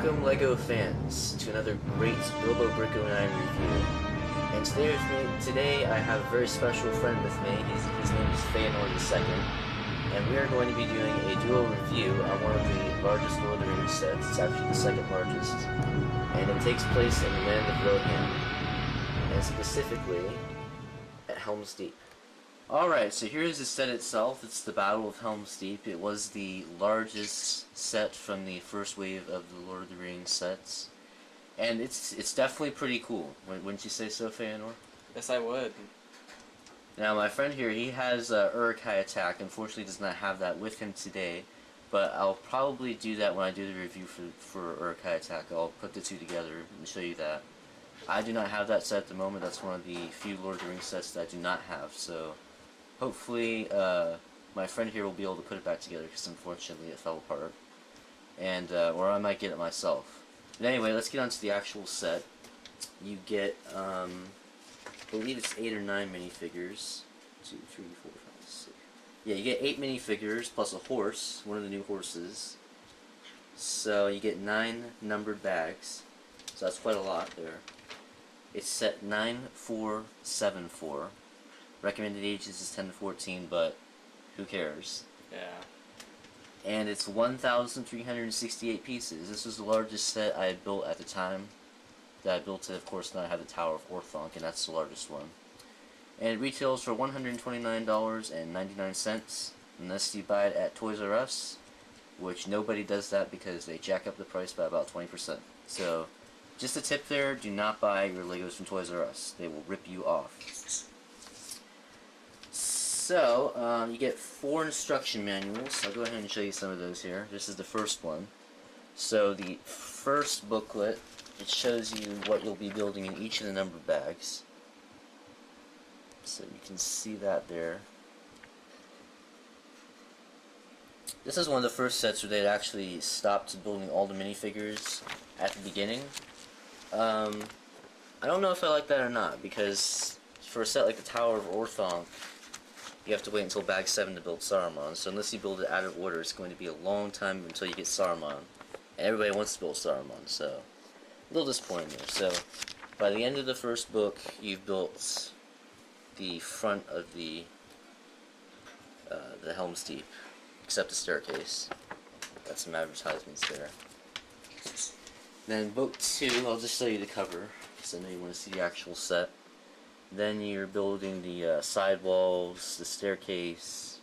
Welcome, LEGO fans, to another great Bilbo Brick 09 review. And today I have a very special friend with me. His name is Feanor II, and we are going to be doing a dual review on one of the largest Lord of the Rings sets. It's actually the second largest, and it takes place in the land of Rohirrim, and specifically at Helm's Deep. Alright, so here's the set itself. It's the Battle of Helm's Deep. It was the largest set from the first wave of the Lord of the Rings sets. And it's definitely pretty cool. Wouldn't you say so, Feanor? Yes, I would. Now, my friend here, he has Uruk-Hai attack. Unfortunately, does not have that with him today. But I'll probably do that when I do the review for Uruk-Hai attack. I'll put the two together and show you that. I do not have that set at the moment. That's one of the few Lord of the Rings sets that I do not have. So hopefully, my friend here will be able to put it back together, because unfortunately it fell apart. And, or I might get it myself. But anyway, let's get on to the actual set. You get, I believe it's 8 or 9 minifigures. 2, 3, 4, 5, 6. Yeah, you get 8 minifigures, plus a horse, one of the new horses. So you get 9 numbered bags. So that's quite a lot there. It's set 9474. Recommended ages is 10 to 14, but who cares? Yeah. And it's 1,368 pieces. This was the largest set I had built at the time that I built it. Of course, now I have the Tower of Orthanc, and that's the largest one. And it retails for $129.99 unless you buy it at Toys R Us, which nobody does that because they jack up the price by about 20%. So, just a tip there, do not buy your Legos from Toys R Us. They will rip you off. So, you get 4 instruction manuals. I'll go ahead and show you some of those here. This is the first one. So, the first booklet, it shows you what you'll be building in each of the numbered bags. So, you can see that there. This is one of the first sets where they actually stopped building all the minifigures at the beginning. I don't know if I like that or not, because for a set like the Tower of Orthanc, you have to wait until bag 7 to build Saruman, so unless you build it out of order, it's going to be a long time until you get Saruman. And everybody wants to build Saruman, so a little disappointing there. So, by the end of the first book, you've built the front of the Helm's Deep, except the staircase. Got some advertisements there. Then book 2, I'll just show you the cover, because I know you want to see the actual set. Then you're building the sidewalls, the staircase,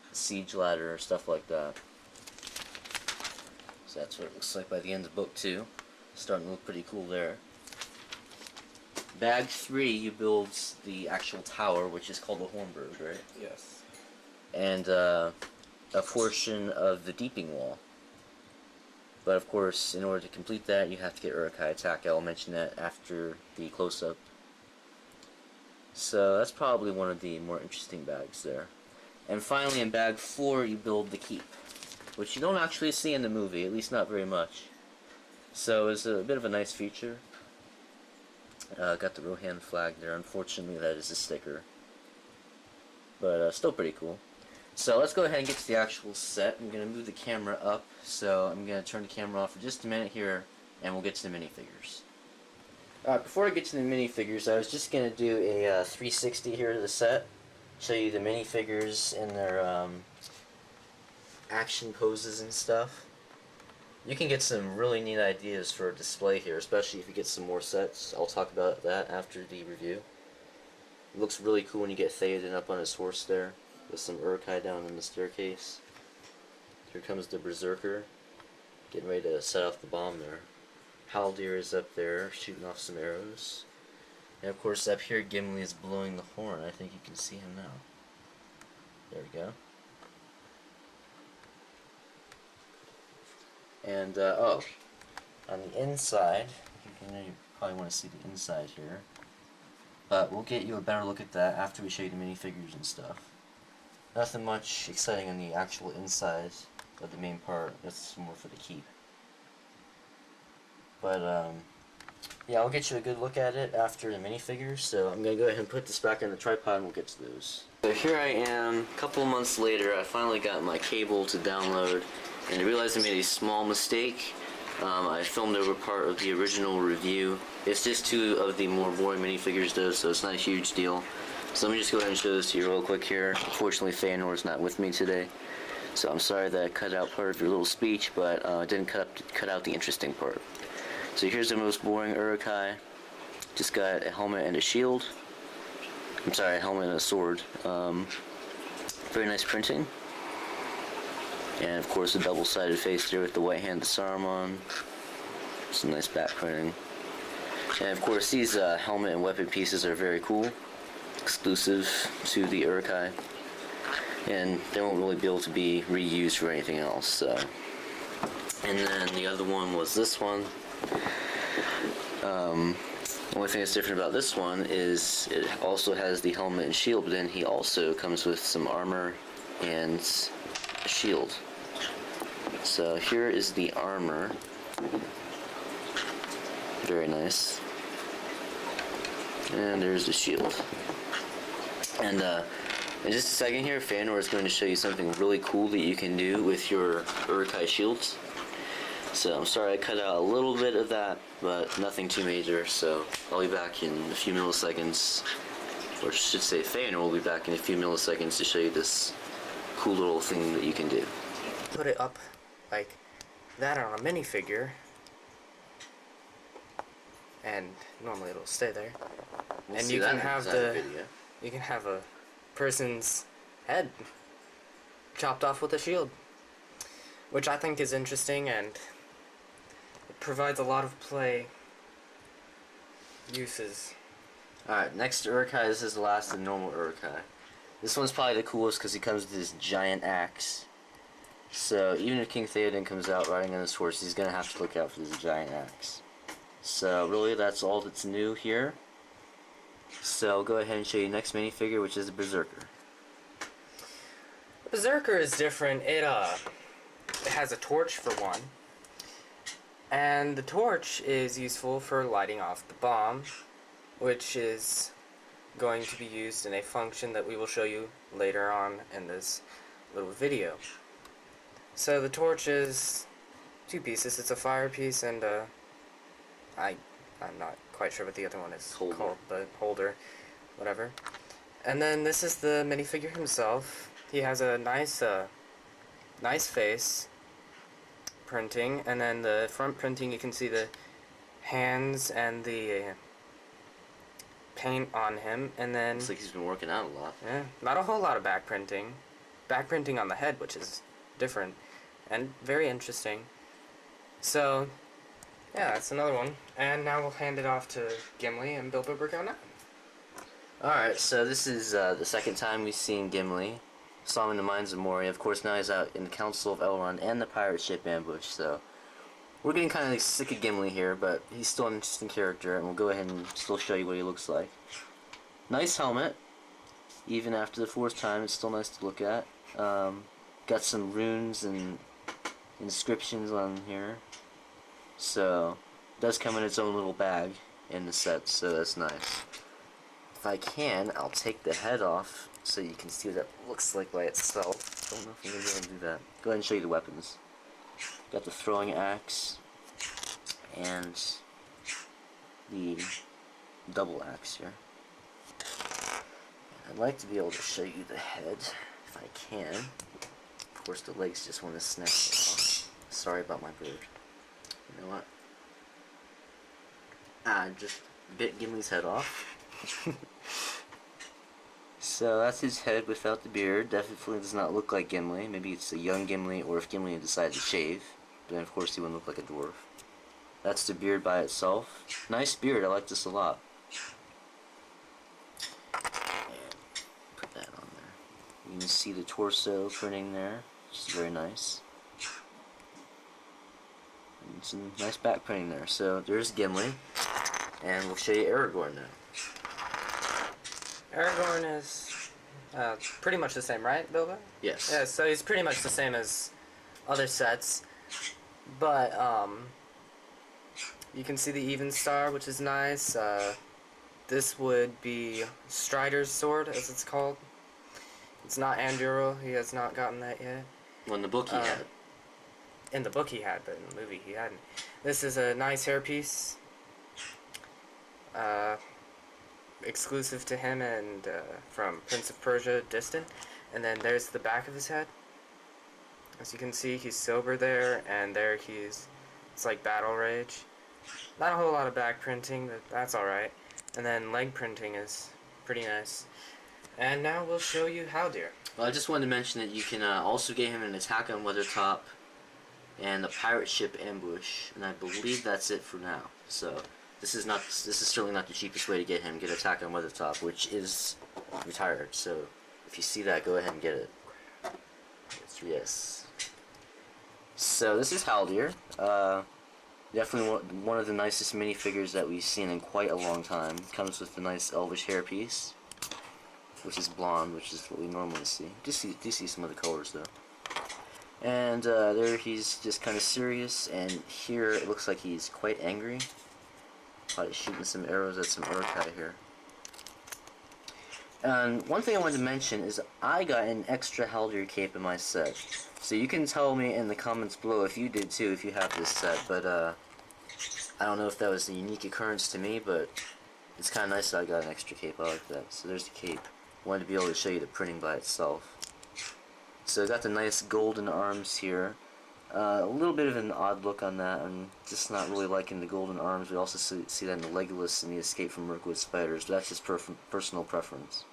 the siege ladder, stuff like that. So that's what it looks like by the end of book 2. Starting to look pretty cool there. Bag 3, you build the actual tower, which is called the Hornburg, right? Yes. And a portion of the deeping wall. But of course, in order to complete that, you have to get Uruk-Hai attack. I'll mention that after the close-up. So that's probably one of the more interesting bags there. And finally, in bag 4, you build the keep, which you don't actually see in the movie, at least not very much. So it's a bit of a nice feature. Got the Rohan flag there. Unfortunately, that is a sticker, but still pretty cool. So let's go ahead and get to the actual set. I'm going to move the camera up, so I'm going to turn the camera off for just a minute here, and we'll get to the minifigures. Before I get to the minifigures, I was just going to do a 360 here to the set, show you the minifigures and their action poses and stuff. You can get some really neat ideas for a display here, especially if you get some more sets. I'll talk about that after the review. It looks really cool when you get Theoden up on his horse there, with some Uruk-Hai down in the staircase. Here comes the Berserker, getting ready to set off the bomb there. Haldir is up there, shooting off some arrows. And of course up here Gimli is blowing the horn. I think you can see him now. There we go. And, oh, on the inside, you probably want to see the inside here. But we'll get you a better look at that after we show you the minifigures and stuff. Nothing much exciting on the actual inside of the main part. That's more for the keep. But, yeah, I'll get you a good look at it after the minifigures, so I'm going to go ahead and put this back on the tripod and we'll get to those. So here I am, a couple months later. I finally got my cable to download, and I realized I made a small mistake. I filmed over part of the original review. It's just 2 of the more boring minifigures though, so it's not a huge deal. So let me just go ahead and show this to you real quick here. Unfortunately, Feanor is not with me today, so I'm sorry that I cut out part of your little speech, but I didn't cut out the interesting part. So here's the most boring Uruk-Hai. Just got a helmet and a shield. I'm sorry, a helmet and a sword. Very nice printing. And of course, a double-sided face there with the white hand of Saruman. Some nice back printing. And of course, these helmet and weapon pieces are very cool. Exclusive to the Uruk-Hai. And they won't really be able to be reused for anything else, so. And then the other one was this one. The only thing that's different about this one is it also has the helmet and shield, but then he also comes with some armor and a shield. So here is the armor. Very nice. And there's the shield. And in just a second here, Feanor is going to show you something really cool that you can do with your Uruk-Hai shields. So I'm sorry I cut out a little bit of that, but nothing too major, so I'll be back in a few milliseconds, or I should say Feanor will be back in a few milliseconds to show you this cool little thing that you can do. Put it up like that on a minifigure, and normally it'll stay there. We'll and see you that can in have the you can have a person's head chopped off with a shield, which I think is interesting, and it provides a lot of play uses. Alright, next Uruk-Hai. This is the last of the normal Uruk-Hai. This one's probably the coolest because he comes with this giant axe. So even if King Theoden comes out riding on his horse, he's going to have to look out for this giant axe. So really, that's all that's new here. So I'll go ahead and show you next minifigure, which is the Berserker. Berserker is different. It has a torch for one, and the torch is useful for lighting off the bomb, which is going to be used in a function that we will show you later on in this little video. So the torch is 2 pieces. It's a fire piece and I'm not quite sure what the other one is called, but holder, whatever. And then this is the minifigure himself. He has a nice face printing, and then the front printing, you can see the hands and the paint on him, and then looks like he's been working out a lot. Yeah, not a whole lot of back printing on the head, which is different and very interesting. So yeah, that's another one, and now we'll hand it off to Gimli and Bilbo Burko now. Alright, so this is the second time we've seen Gimli. Saw him in the Mines of Moria. Of course, now he's out in the Council of Elrond and the pirate ship ambush, so we're getting kind of sick of Gimli here, but he's still an interesting character, and we'll go ahead and still show you what he looks like. Nice helmet. Even after the 4th time, it's still nice to look at. Got some runes and inscriptions on here. So, it does come in its own little bag in the set, so that's nice. If I can, I'll take the head off so you can see what that looks like by itself. Don't know if I'm going to be able to do that. Go ahead and show you the weapons. Got the throwing axe and the double axe here. I'd like to be able to show you the head if I can. Of course, the legs just want to snap off. Sorry about my bird. You know what? I just bit Gimli's head off. So that's his head without the beard. Definitely does not look like Gimli. Maybe it's a young Gimli, or if Gimli decided to shave. But then of course he wouldn't look like a dwarf. That's the beard by itself. Nice beard, I like this a lot. And put that on there. You can see the torso printing there, which is very nice. And some nice back printing there. So there's Gimli. And we'll show you Aragorn now. Aragorn is pretty much the same, right, Bilbo? Yes. Yeah, so he's pretty much the same as other sets, but you can see the even star, which is nice. This would be Strider's sword, as it's called. It's not Anduril. He has not gotten that yet. Well, in the book he had. in the book he had, but in the movie he hadn't. This is a nice hairpiece. Exclusive to him and from Prince of Persia Distant. And then there's the back of his head. As you can see, he's sober there, and there it's like battle rage. Not a whole lot of back printing, but that's alright. And then leg printing is pretty nice. And now we'll show you Haldir. Well, I just wanted to mention that you can also get him an attack on Weathertop and the pirate ship ambush, and I believe that's it for now. So this is certainly not the cheapest way to get him. Get attack on Weathertop, which is retired. So if you see that, go ahead and get it. Yes. So this is Haldir. Definitely one of the nicest minifigures that we've seen in quite a long time. Comes with the nice elvish hairpiece, which is blonde, which is what we normally see. Do see some of the colors though. And there he's just kind of serious, and here it looks like he's quite angry. Probably shooting some arrows at some Uruk-Hai here. And one thing I wanted to mention is I got an extra Haldir cape in my set. So you can tell me in the comments below if you did too, if you have this set. But I don't know if that was a unique occurrence to me, but it's kind of nice that I got an extra cape. I like that. So there's the cape. Wanted to be able to show you the printing by itself. So I got the nice golden arms here. A little bit of an odd look on that. I'm just not really liking the golden arms. We also see that in the Legolas and the Escape from Mirkwood Spiders, but that's just personal preference.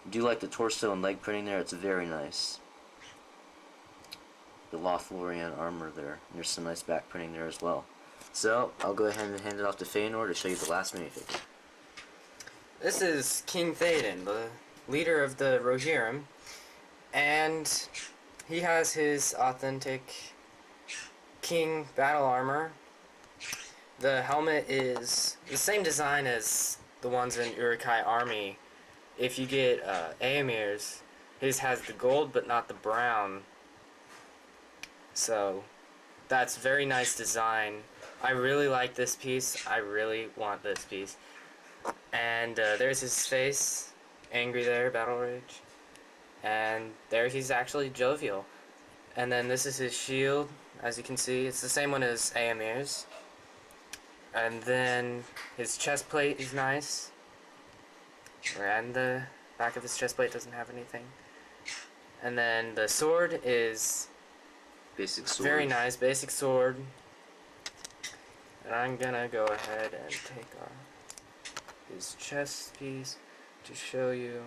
I do like the torso and leg printing there. It's very nice. The Lothlorien armor there. And there's some nice back printing there as well. So I'll go ahead and hand it off to Feanor to show you the last minifigure. This is King Theoden, the leader of the Rohirrim, and he has his authentic king battle armor. The helmet is the same design as the ones in Uruk-Hai army. If you get Aemir's, his has the gold but not the brown. So that's very nice design. I really like this piece. I really want this piece. And there's his face, angry there, battle rage. And there he's actually jovial. And then this is his shield, as you can see. It's the same one as Aemir's. And then his chest plate is nice. And the back of his chest plate doesn't have anything. And then the sword is Basic sword. very nice, basic sword. And I'm gonna go ahead and take off his chest piece to show you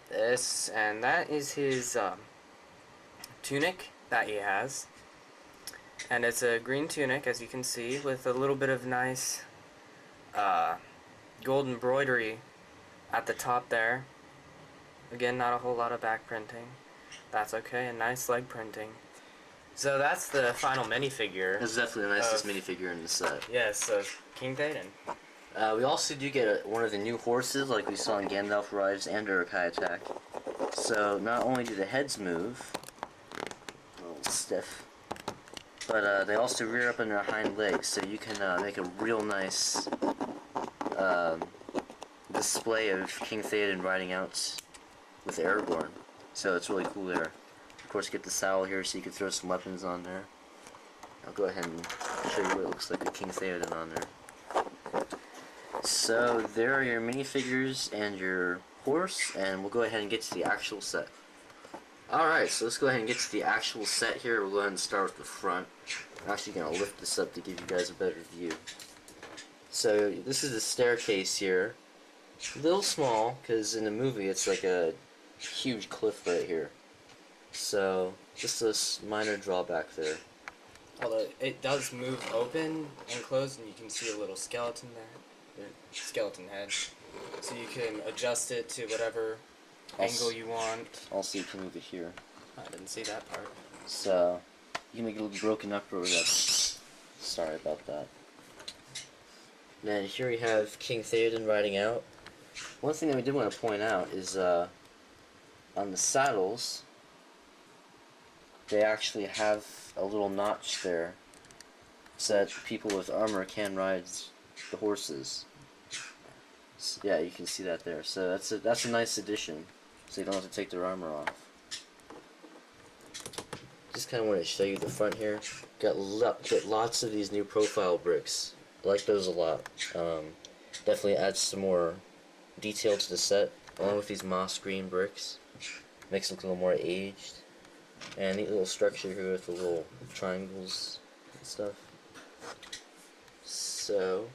this, and that is his tunic that he has, and it's a green tunic, as you can see, with a little bit of nice gold embroidery at the top there. Again, not a whole lot of back printing. That's okay, and nice leg printing. So that's the final minifigure. That's definitely the nicest minifigure in the set. Yes, of King Theoden. We also do get one of the new horses, like we saw in Gandalf Rise and Uruk-Hai Attack. So not only do the heads move, a little stiff, but they also rear up on their hind legs, so you can make a real nice display of King Theoden riding out with Aragorn. So it's really cool there. Of course, get the saddle here so you can throw some weapons on there. I'll go ahead and show you what it looks like with King Theoden on there. So there are your minifigures and your horse, and we'll go ahead and get to the actual set. Alright, so let's go ahead and get to the actual set here. We'll go ahead and start with the front. I'm actually going to lift this up to give you guys a better view. So this is the staircase here. A little small, because in the movie it's like a huge cliff right here. So, just a minor drawback there. Although it does move open and close, and you can see a little skeleton there. Skeleton head. So you can adjust it to whatever angle you want. Also, you can move it here. I didn't see that part. So, you can make it a little broken up or whatever. Sorry about that. Then here we have King Theoden riding out. One thing that we did want to point out is on the saddles, they actually have a little notch there so that people with armor can ride the horses. So, yeah, you can see that there. So that's a nice addition. So you don't have to take their armor off. just kind of want to show you the front here. Got lots of these new profile bricks. I like those a lot. Definitely adds some more detail to the set, along with these moss green bricks. Makes it look a little more aged. And neat little structure here with the little triangles and stuff. So,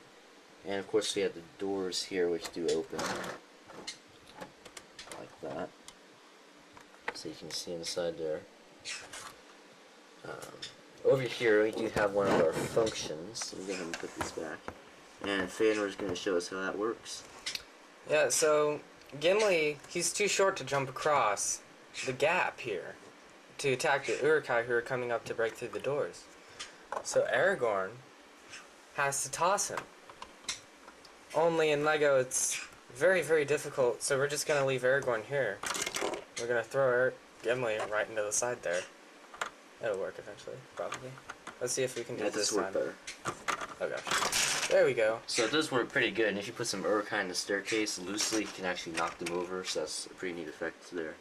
and of course we have the doors here which do open. Like that. So you can see inside there. Over here we do have one of our functions. So we'll go ahead and put this back. And Feanor is going to show us how that works. Yeah, so Gimli, he's too short to jump across the gap here to attack the Uruk-Hai who are coming up to break through the doors. So Aragorn has to toss him. Only in Lego it's very, very difficult, so we're just going to leave Aragorn here. We're going to throw Gimli right into the side there. It'll work eventually, probably. Let's see if we can do it this time. Better. Oh gosh. There we go. So it does work pretty good, and if you put some Uruk-Hai in the staircase loosely, you can actually knock them over, so that's a pretty neat effect there.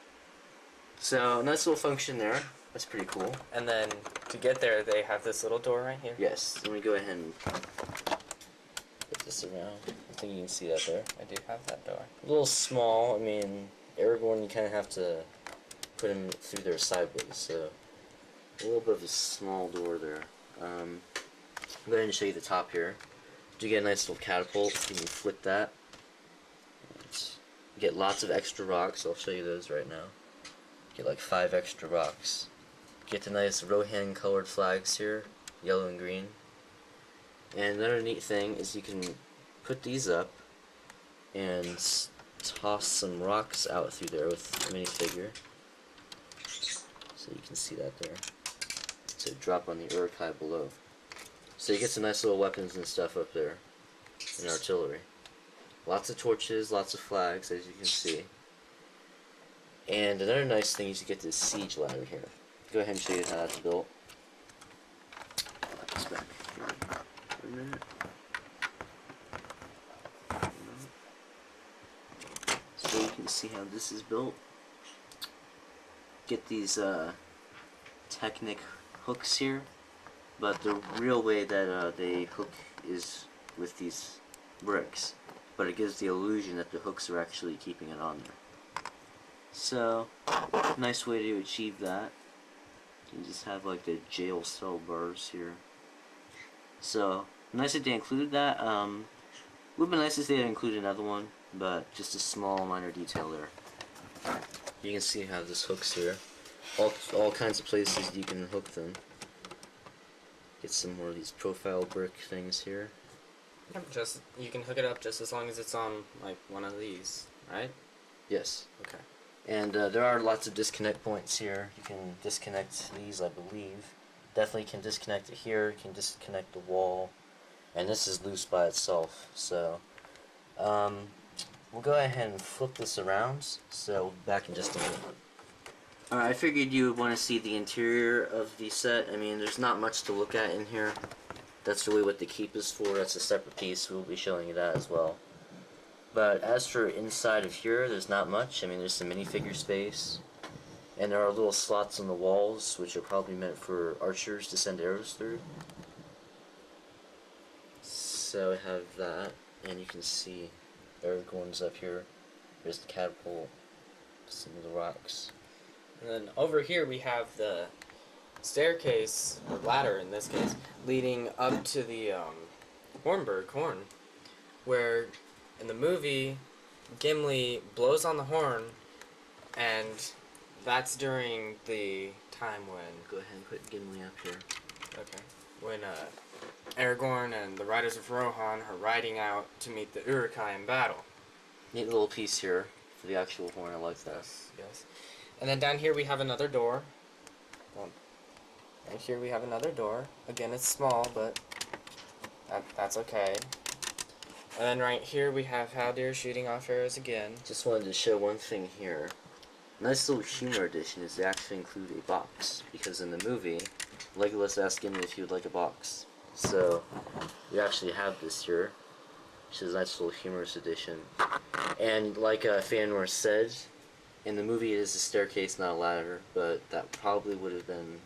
So, nice little function there. That's pretty cool. And then, to get there, they have this little door right here. Yes, let me go ahead and put this around. I think you can see that there. I do have that door. A little small, I mean, Aragorn, you kind of have to put him through there sideways, so a little bit of a small door there. Go ahead and show you the top here. You get a nice little catapult, you can flip that. You get lots of extra rocks, I'll show you those right now. Get like 5 extra rocks. Get the nice Rohirrim colored flags here, yellow and green. And another neat thing is you can put these up and toss some rocks out through there with the minifigure. So you can see that there. So drop on the Uruk-Hai below. So you get some nice little weapons and stuff up there in artillery. Lots of torches, lots of flags, as you can see. And another nice thing is you get this siege ladder here. Go ahead and show you how that's built. Put this back here for a minute. So you can see how this is built. Get these Technic hooks here, but the real way that they hook is with these bricks, but it gives the illusion that the hooks are actually keeping it on there. So, nice way to achieve that. You just have like the jail cell bars here. So, nice that they included that. Would be nice if they had included another one, but just a small minor detail there. You can see how this hooks here. All kinds of places you can hook them. Get some more of these profile brick things here. Yep, just you can hook it up just as long as it's on like one of these, right? Yes. Okay. And there are lots of disconnect points here. You can disconnect these, I believe. Definitely can disconnect it here. You can disconnect the wall, and this is loose by itself. So we'll go ahead and flip this around. So we'll be back in just a minute. Alright, I figured you would want to see the interior of the set. I mean, there's not much to look at in here. That's really what the keep is for. That's a separate piece. We'll be showing you that as well. But as for inside of here, there's not much. I mean, there's some minifigure space. And there are little slots on the walls, which are probably meant for archers to send arrows through. So we have that. And you can see Aragorn's up here. There's the catapult. Some of the rocks. And then over here we have the staircase, or ladder in this case, leading up to the Hornburg horn, where in the movie Gimli blows on the horn, and that's during the time when... Go ahead and put Gimli up here. Okay. When Aragorn and the Riders of Rohan are riding out to meet the Uruk-Hai in battle. Neat little piece here for the actual horn. I like that. Yes. And then down here we have another door. And here we have another door. Again, it's small, but that's okay. And then right here we have Haldir shooting off arrows again. Just wanted to show one thing here. Nice little humor addition is they actually include a box, because in the movie, Legolas asked Gimli if he would like a box. So, we actually have this here, which is a nice little humorous addition. And like Feanor said, in the movie it is a staircase, not a ladder, but that probably would have been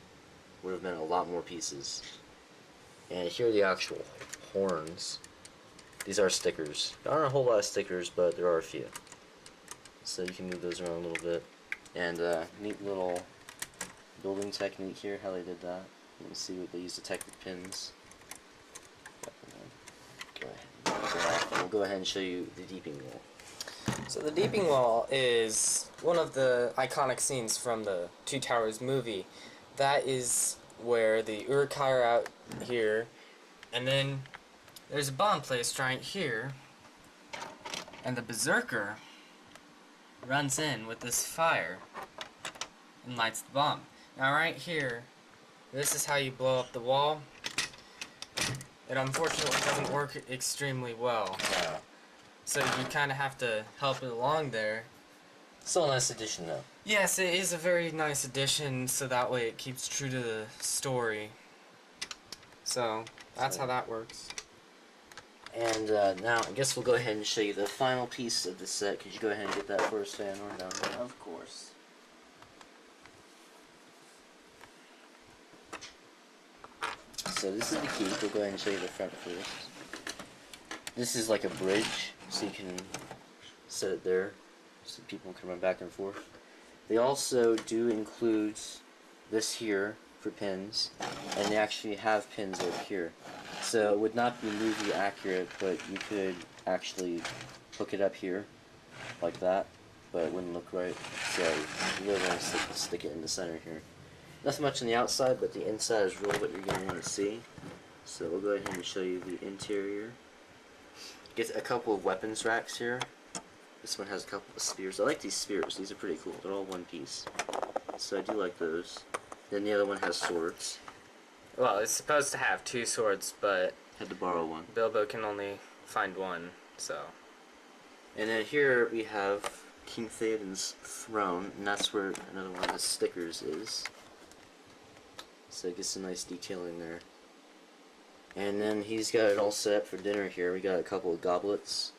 would have meant a lot more pieces. And here are the actual horns. These are stickers. There aren't a whole lot of stickers, but there are a few. So you can move those around a little bit. And neat little building technique here, how they did that. You can see what they use detective pins. Go ahead. We'll go ahead and show you the deeping wall. So the Deeping Wall is one of the iconic scenes from the Two Towers movie. That is where the Uruk-Hai are out here, and then there's a bomb placed right here, and the Berserker runs in with this fire and lights the bomb. Now right here, this is how you blow up the wall. It unfortunately doesn't work extremely well. So you kind of have to help it along there. Still a nice addition though. Yes, it is a very nice addition, so that way it keeps true to the story. So, that's how that works. And now, I guess we'll go ahead and show you the final piece of the set. Could you go ahead and get that for us, Feanor, down there? Of course. So this is the key. We'll go ahead and show you the front first. This is like a bridge, so you can set it there, so people can run back and forth. They also do include this here for pins, and they actually have pins over here. So it would not be movie accurate, but you could actually hook it up here, like that, but it wouldn't look right. So you really want to stick it in the center here. Nothing much on the outside, but the inside is really what you're going to want to see. So we'll go ahead and show you the interior. Get a couple of weapons racks here. This one has a couple of spears. I like these spears. These are pretty cool. They're all one piece. So I do like those. Then the other one has swords. Well, it's supposed to have two swords, but Had to borrow one. Bilbo can only find one, so. And then here we have King Theoden's throne, and that's where another one of the stickers is. So it gets some nice detailing there. And then he's got it all set up for dinner here. We got a couple of goblets,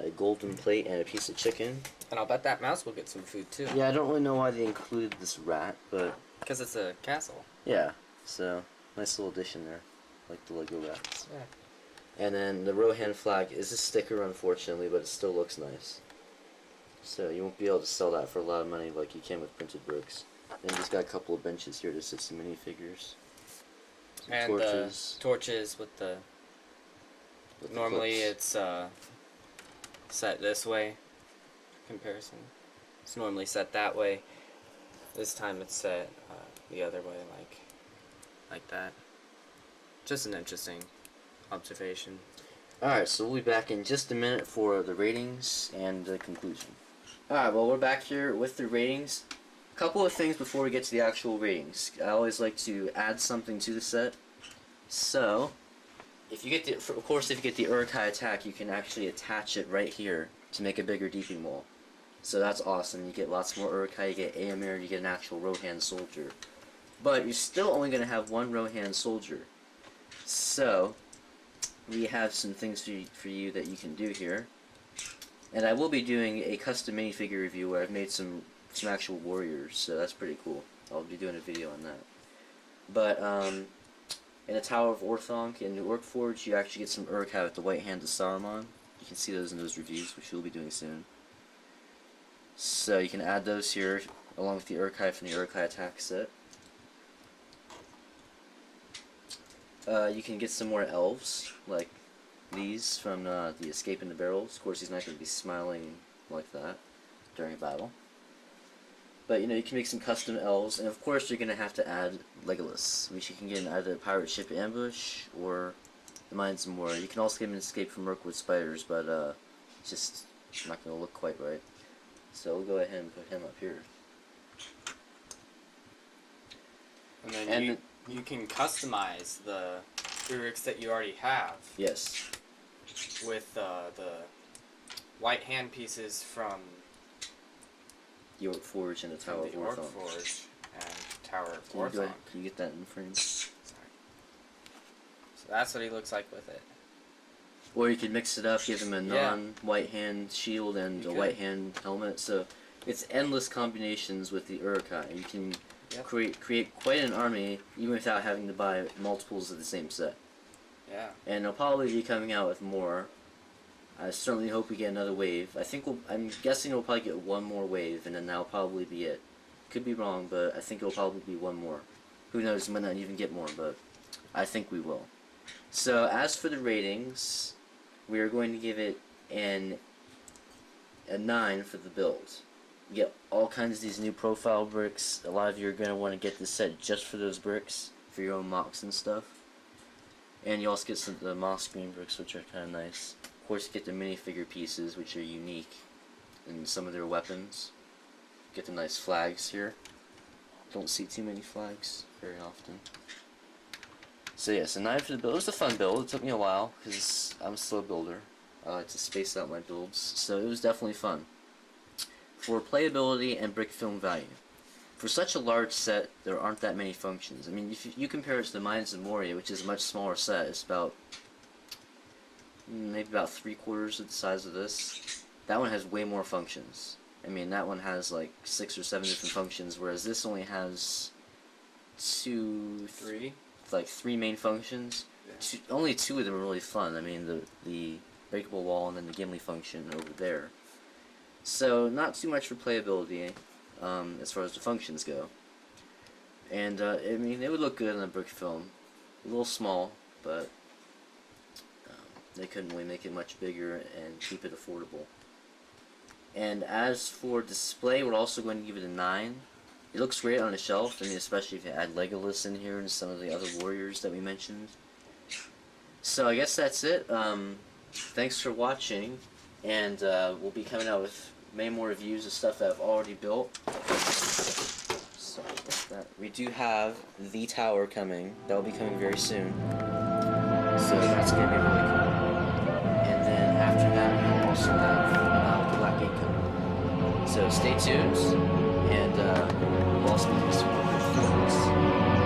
a golden plate, and a piece of chicken. And I'll bet that mouse will get some food too. Yeah, I don't really know why they included this rat, but Because it's a castle. yeah, so nice little addition there, like the Lego rats. Yeah. And then the Rohan flag is a sticker, unfortunately, but it still looks nice. So you won't be able to sell that for a lot of money like you can with printed bricks. Then he's got a couple of benches here to sit some minifigures. Some And torches. torches with the. with the Normally clips. it's set this way. Comparison. It's normally set that way. This time it's set the other way, like that. Just an interesting observation. Alright, so we'll be back in just a minute for the ratings and the conclusion. Alright, well, we're back here with the ratings. A couple of things before we get to the actual ratings. I always like to add something to the set. So, if you get the, of course, if you get the Uruk-Hai attack, you can actually attach it right here to make a bigger deeping wall. So that's awesome. You get lots more Uruk-Hai, you get Éomer, you get an actual Rohan soldier. But you're still only going to have one Rohan soldier. So, we have some things for you that you can do here. And I will be doing a custom minifigure review where I've made some actual warriors, so that's pretty cool. I'll be doing a video on that. But, in the Tower of Orthanc in New Orkforge, you actually get some Uruk-Hai with the White Hand of Saruman. You can see those in those reviews, which we'll be doing soon. So you can add those here, along with the Uruk-Hai from the Uruk-Hai attack set. You can get some more elves, like these from the Escape in the Barrels. Of course, he's not going to be smiling like that during a battle. But, you know, you can make some custom elves, and of course you're going to have to add Legolas, which you can get in either a pirate ship ambush or the Mines of Moria. You can also get an Escape from Mirkwood Spiders, but it's just not going to look quite right. So we'll go ahead and put him up here. And then you can customize the Uruks that you already have. Yes. With the white hand pieces from The Orkforge and the Tower of the Orthanc. Orkforge and Tower of Can you, Orthanc. can you get that in frame? Sorry. So that's what he looks like with it. Or you could mix it up, give him a Yeah. non-white hand shield and You a could. white hand helmet. So it's endless combinations with the Uruk-Hai. You can Yep. create quite an army even without having to buy multiples of the same set. Yeah. And they'll probably be coming out with more. I certainly hope we get another wave. I'm guessing we'll probably get one more wave, and then that'll probably be it. Could be wrong, but I think it'll probably be one more. Who knows, we might not even get more, but I think we will. So, as for the ratings, we are going to give it a 9 for the build. You get all kinds of these new profile bricks. A lot of you are going to want to get this set just for those bricks, for your own mocks and stuff. And you also get some of the moss green bricks, which are kind of nice. Of course, you get the minifigure pieces, which are unique in some of their weapons. Get the nice flags here. Don't see too many flags very often. So yes, a 9 for the build. It was a fun build. It took me a while because I'm a slow builder. I like to space out my builds, so it was definitely fun. For playability and brick film value. For such a large set, there aren't that many functions. I mean, if you compare it to the Mines of Moria, which is a much smaller set, it's about maybe about 3/4 of the size of this. That one has way more functions. I mean, that one has like 6 or 7 different functions, whereas this only has 3 main functions. Yeah. Only 2 of them are really fun. I mean, the breakable wall and then the Gimli function over there. So not too much for playability as far as the functions go. And I mean, it would look good on a brick film. A little small, but they couldn't really make it much bigger and keep it affordable. And as for display, we're also going to give it a 9. It looks great on a shelf. I mean, especially if you add Legolas in here and some of the other warriors that we mentioned. So I guess that's it. Thanks for watching, and we'll be coming out with many more reviews of stuff that I've already built. Sorry about that. We do have the tower coming. That will be coming very soon. So that's going to be really cool. And then after that, we will also have the Black Gate coming. So stay tuned, and we'll also be doing some more films.